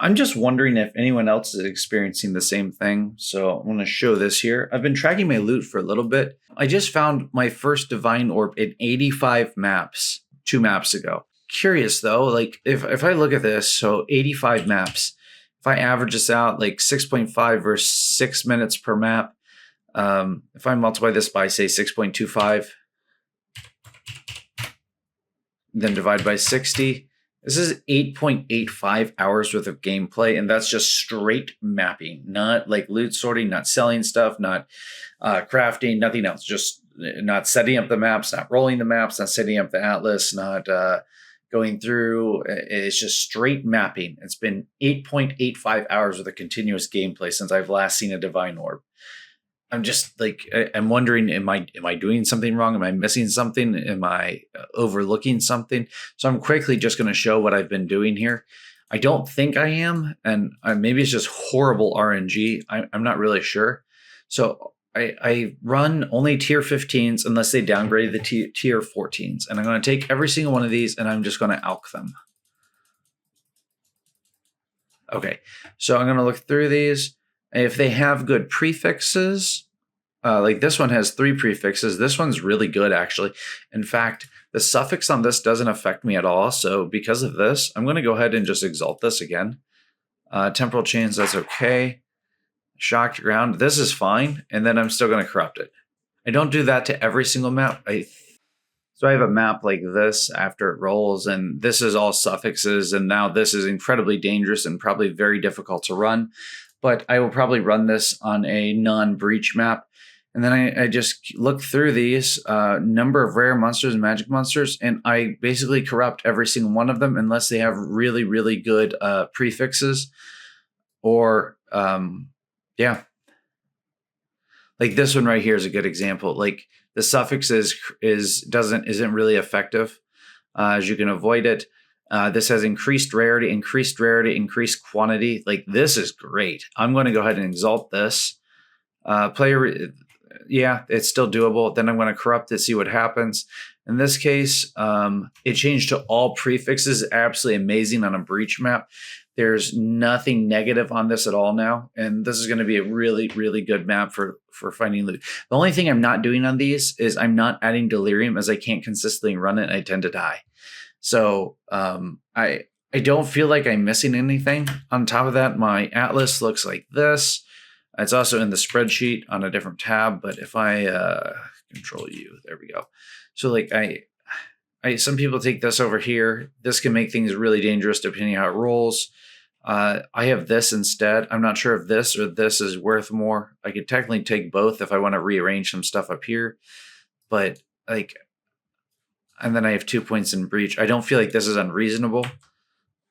I'm just wondering if anyone else is experiencing the same thing. So I'm going to show this here. I've been tracking my loot for a little bit. I just found my first Divine Orb in 85 maps 2 maps ago. Curious though, like if I look at this, so 85 maps, if I average this out like 6.5 versus 6 minutes per map, if I multiply this by say 6.25, then divide by 60, this is 8.85 hours worth of gameplay, and that's just straight mapping, not like loot sorting, not selling stuff, not crafting, nothing else, just not setting up the maps, not rolling the maps, not setting up the atlas, not going through. It's just straight mapping. It's been 8.85 hours with a continuous gameplay since I've last seen a Divine Orb. I'm just like, I'm wondering, am I doing something wrong? Am I missing something? Am I overlooking something? So I'm quickly just going to show what I've been doing here. I don't think I am, and maybe it's just horrible RNG. I'm not really sure. So I run only tier 15s unless they downgrade the tier 14s. And I'm going to take every single one of these and I'm just going to alch them. Okay, so I'm going to look through these. If they have good prefixes, like this one has 3 prefixes. This one's really good, actually. In fact, the suffix on this doesn't affect me at all. So because of this, I'm going to go ahead and just exalt this again. Temporal chains, that's okay. Shocked ground, this is fine. And then I'm still going to corrupt it. I don't do that to every single map. So I have a map like this after it rolls, and this is all suffixes. And now this is incredibly dangerous and probably very difficult to run. But I will probably run this on a non-breach map. And then I just look through these number of rare monsters and magic monsters, and I basically corrupt every single one of them unless they have really, really good prefixes. Or, yeah. Like this one right here is a good example. Like the suffix isn't really effective, as you can avoid it. This has increased rarity, increased quantity. Like this is great. I'm going to go ahead and exalt this. Yeah, it's still doable. Then I'm going to corrupt it, see what happens. In this case, it changed to all prefixes. Absolutely amazing on a breach map. There's nothing negative on this at all now. And this is going to be a really, really good map for finding loot. The only thing I'm not doing on these is I'm not adding delirium, as I can't consistently run it and I tend to die. So I don't feel like I'm missing anything. On top of that, my atlas looks like this. It's also in the spreadsheet on a different tab. But if I control U, there we go. So like some people take this over here. This can make things really dangerous depending on how it rolls. I have this instead. I'm not sure if this or this is worth more. I could technically take both if I want to rearrange some stuff up here. But like, and then I have 2 points in breach. I don't feel like this is unreasonable.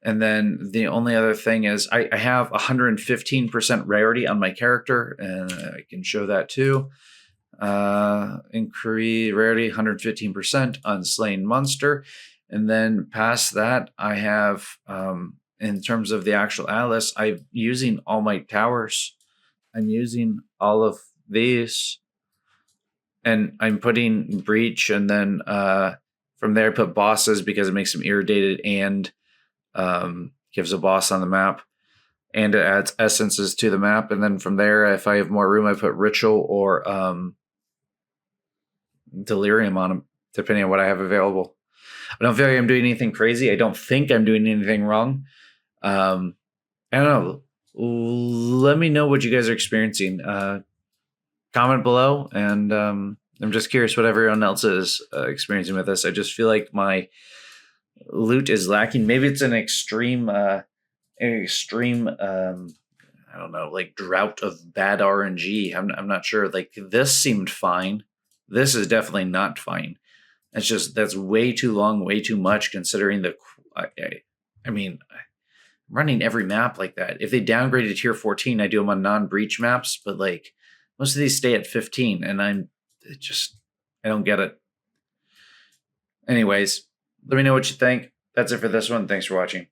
And then the only other thing is I have 115% rarity on my character, and I can show that too. Increase rarity 115% on slain monster. And then past that, I have, in terms of the actual atlas, I'm using all my towers. I'm using all of these. And I'm putting breach, and then from there, I put bosses because it makes them irritated and gives a boss on the map. And it adds essences to the map. And then from there, if I have more room, I put ritual or delirium on them, depending on what I have available. I don't feel like I'm doing anything crazy. I don't think I'm doing anything wrong. I don't know. Let me know what you guys are experiencing. Comment below, and I'm just curious what everyone else is experiencing with this. I just feel like my loot is lacking. Maybe it's an extreme I don't know, like drought of bad RNG. I'm not sure. Like this seemed fine. This is definitely not fine. It's just, that's way too long, way too much considering I mean, I'm running every map like that. If they downgrade to tier 14, I do them on non-breach maps, but like most of these stay at 15, and I don't get it. Anyways, let me know what you think. That's it for this one. Thanks for watching.